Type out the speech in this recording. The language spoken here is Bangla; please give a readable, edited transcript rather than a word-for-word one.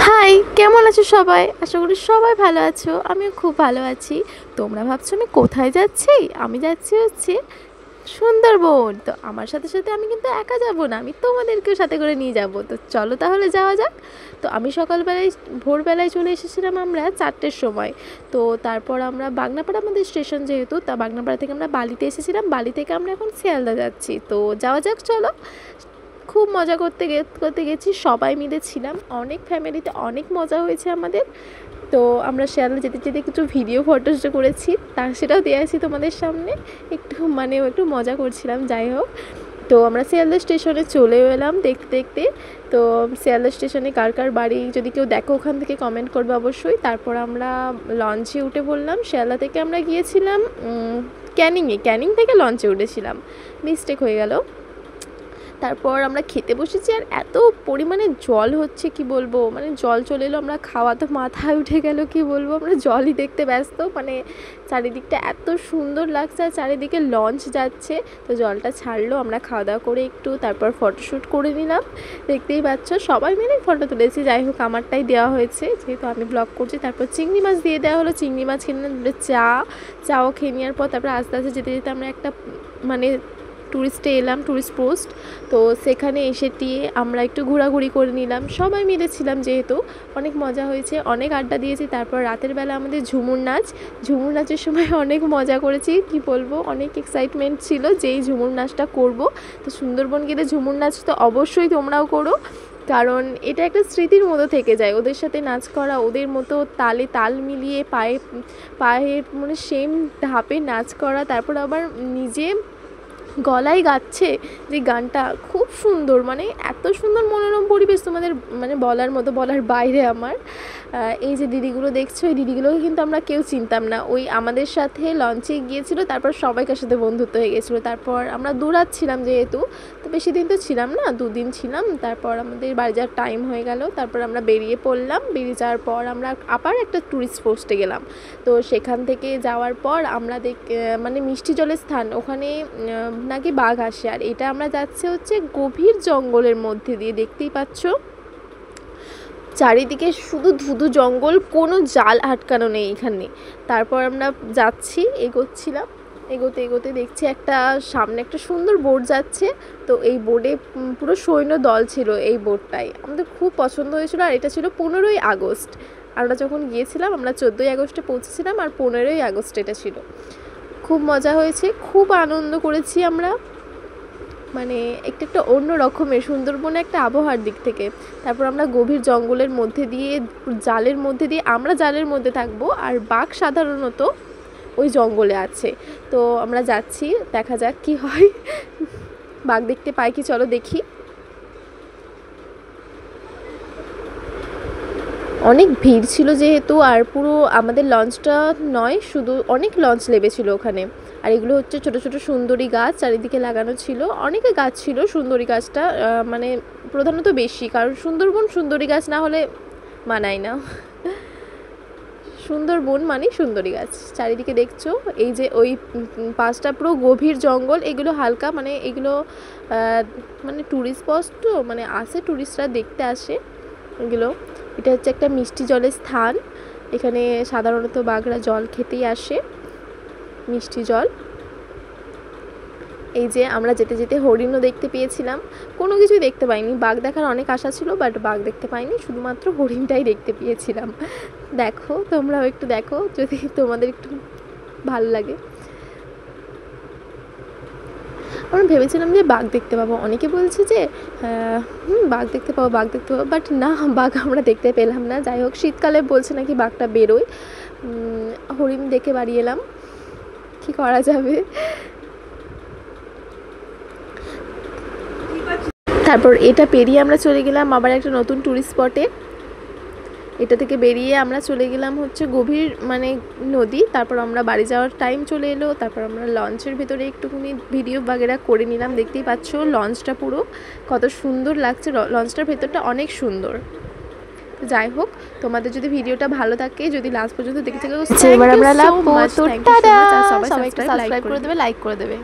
হাই, কেমন আছো সবাই? আশা করি সবাই ভালো আছো। আমিও খুব ভালো আছি। তোমরা ভাবছো আমি কোথায় যাচ্ছি? আমি যাচ্ছি হচ্ছে সুন্দরবন। তো আমার সাথে সাথে আমি কিন্তু একা যাব না, আমি তোমাদেরকেও সাথে করে নিয়ে যাব। তো চলো তাহলে যাওয়া যাক। তো আমি সকালবেলায় ভোরবেলায় চলে এসেছিলাম আমরা 4টের সময়। তো তারপর আমরা বাগনাপাড়া, আমাদের স্টেশন যেহেতু, তা বাগনাপাড়া থেকে আমরা বালিতে এসেছিলাম। বালি থেকে আমরা এখন শিয়ালদা যাচ্ছি। তো যাওয়া যাক, চলো। খুব মজা করতে করতে গেছি, সবাই মিলে ছিলাম, অনেক ফ্যামিলিতে, অনেক মজা হয়েছে আমাদের। তো আমরা শিয়ালদা যেতে যেতে কিছু ভিডিও ফটোস করেছি, সেটাও দিয়ে আসি তোমাদের সামনে। একটু মজা করছিলাম, যাই হোক। তো আমরা শিয়ালদা স্টেশনে চলে এলাম দেখতে দেখতে। তো শিয়ালদা স্টেশনে কার কার বাড়ি, যদি কেউ দেখো ওখান থেকে কমেন্ট করবে অবশ্যই। তারপর আমরা লঞ্চে উঠে পড়লাম। শিয়ালদা থেকে আমরা গিয়েছিলাম ক্যানিং থেকে লঞ্চে উঠেছিলাম, মিস্টেক হয়ে গেল। তারপর আমরা খেতে বসেছি, আর এত পরিমাণে জল হচ্ছে কি বলবো, মানে জল চলে এলো, আমরা খাওয়া তো মাথায় উঠে গেল, কি বলবো, আমরা জলই দেখতে ব্যস্ত। মানে চারিদিকটা এত সুন্দর লাগছে, আর চারিদিকে লঞ্চ যাচ্ছে। তো জলটা ছাড়লো, আমরা খাওয়া দাওয়া করে একটু তারপর ফটোশ্যুট করে নিলাম। দেখতেই পাচ্ছ সবাই মিলে ফটো তুলেছি। যাই হোক, আমারটাই দেওয়া হয়েছে যেহেতু আমি ব্লগ করছি। তারপর চিংড়ি মাছ দিয়ে দেওয়া হলো, চিংড়ি মাছ কিনে চাও খেয়ে নেওয়ার পর তারপর আস্তে আস্তে যেতে যেতে আমরা একটা মানে ট্যুরিস্টে এলাম, ট্যুরিস্ট পোস্ট। তো সেখানে এসে আমরা একটু ঘোরাঘুরি করে নিলাম, সবাই মিলেছিলাম যেহেতু, অনেক মজা হয়েছে, অনেক আড্ডা দিয়েছি। তারপর রাতের বেলা আমাদের ঝুমুর নাচের সময় অনেক মজা করেছি, কি বলবো, অনেক এক্সাইটমেন্ট ছিল যে এই ঝুমুর নাচটা করব। তো সুন্দরবন গেলে ঝুমুর নাচ তো অবশ্যই তোমরাও করো, কারণ এটা একটা স্মৃতির মতো থেকে যায়। ওদের সাথে নাচ করা, ওদের মতো তালে তাল মিলিয়ে পায়ে পায়ে মানে সেম ধাপে নাচ করা, তারপর আবার নিজে গলায় গাচ্ছে যে গানটা, খুব সুন্দর, মানে এত সুন্দর মনোরম পরিবেশ, তোমাদের মানে বলার মতো, বলার বাইরে আমার। এই যে দিদিগুলো দেখছো, এই দিদিগুলোকে কিন্তু আমরা কেউ চিনতাম না, ওই আমাদের সাথে লঞ্চে গিয়েছিল, তারপর সবাইকার সাথে বন্ধুত্ব হয়ে গেছিলো। তারপর আমরা দূরাচ্ছিলাম যেহেতু, তো বেশি দিন তো ছিলাম না, 2 দিন ছিলাম। তারপর আমাদের বাড়ি যাওয়ার টাইম হয়ে গেল। তারপর আমরা বেরিয়ে পড়লাম। বেরিয়ে যাওয়ার পর আমরা আবার একটা ট্যুরিস্ট পোস্টে গেলাম। তো সেখান থেকে যাওয়ার পর আমরা মানে মিষ্টি জলের স্থান, ওখানে নাকি বাঘ আসে। আর এটা আমরা যাচ্ছি হচ্ছে গভীর জঙ্গলের মধ্যে দিয়ে, দেখতেই পাচ্ছ চারিদিকে শুধু ধুধু জঙ্গল, কোনো জাল আটকানো নেই এখানে। তারপর আমরা এগোচ্ছিলাম, এগোতে এগোতে দেখছি সামনে একটা সুন্দর বোট যাচ্ছে। তো এই বোটে পুরো সৈন্য দল ছিল, এই বোটটাই আমাদের খুব পছন্দ হয়েছিল। আর এটা ছিল 15ই আগস্ট, আমরা যখন গিয়েছিলাম আমরা 14ই আগস্টে পৌঁছেছিলাম, আর 15ই আগস্ট এটা ছিল। খুব মজা হয়েছে, খুব আনন্দ করেছি আমরা, মানে একটা অন্য রকমের সুন্দরবনে একটা আবহাওয়ার দিক থেকে। তারপর আমরা গভীর জঙ্গলের মধ্যে দিয়ে, আমরা জালের মধ্যে থাকবো, আর বাঘ সাধারণত ওই জঙ্গলে আছে। তো আমরা যাচ্ছি, দেখা যাক কি হয়, বাঘ দেখতে পাই কি, চলো দেখি। অনেক ভিড় ছিল যেহেতু, আর পুরো আমাদের লঞ্চটা নয়, শুধু অনেক লঞ্চ লেবেছিল ওখানে। আর এগুলো হচ্ছে ছোট ছোট সুন্দরী গাছ চারিদিকে লাগানো ছিল, অনেকে গাছ ছিল। সুন্দরী গাছটা মানে প্রধানত বেশি, কারণ সুন্দরবন সুন্দরী গাছ না হলে মানায় না। সুন্দরবন মানে সুন্দরী গাছ। চারিদিকে দেখছো এই যে ওই পাঁচটা পুরো গভীর জঙ্গল, এগুলো হালকা মানে এগুলো মানে ট্যুরিস্ট স্পট, তো মানে আসে ট্যুরিস্টরা দেখতে আসে এগুলো। এটা হচ্ছে একটা মিষ্টি জলের স্থান, এখানে সাধারণত বাঘরা জল খেতেই আসে, মিষ্টি জল। এই যে আমরা যেতে যেতে হরিণও দেখতে পেয়েছিলাম, কোনো কিছুই দেখতে পাইনি। বাঘ দেখার অনেক আশা ছিল, বাট বাঘ দেখতে পাইনি, শুধুমাত্র হরিণটাই দেখতে পেয়েছিলাম। দেখো, তোমরাও একটু দেখো যদি তোমাদের একটু ভালো লাগে। আমরা ভেবেছিলাম যে বাঘ দেখতে পাবো, অনেকে বলছে যে বাঘ দেখতে পাবো, বাট না, বাঘ আমরা দেখতে পেলাম না। যাই হোক, শীতকালে বলছে নাকি বাঘটা বেরোয়। হরিণ দেখে বাড়ি এলাম, কী করা যাবে। তারপর এটা পেরিয়ে আমরা চলে গেলাম আবার একটা নতুন ট্যুরিস্ট স্পটে। এটা থেকে বেরিয়ে আমরা চলে গেলাম হচ্ছে গভীর মানে নদী। তারপর আমরা বাড়ি যাওয়ার টাইম চলে এলো। তারপর আমরা লঞ্চের ভেতরে একটুখানি ভিডিও বাগেরা করে নিলাম। দেখতেই পাচ্ছ লঞ্চটা পুরো কত সুন্দর লাগছে, লঞ্চটার ভেতরটা অনেক সুন্দর। যাই হোক, তোমাদের যদি ভিডিওটা ভালো থাকে, যদি লাস্ট পর্যন্ত দেখে থাকো, এবার আমরা সবাই সাবস্ক্রাইব করে দেবে, লাইক করে দেবে।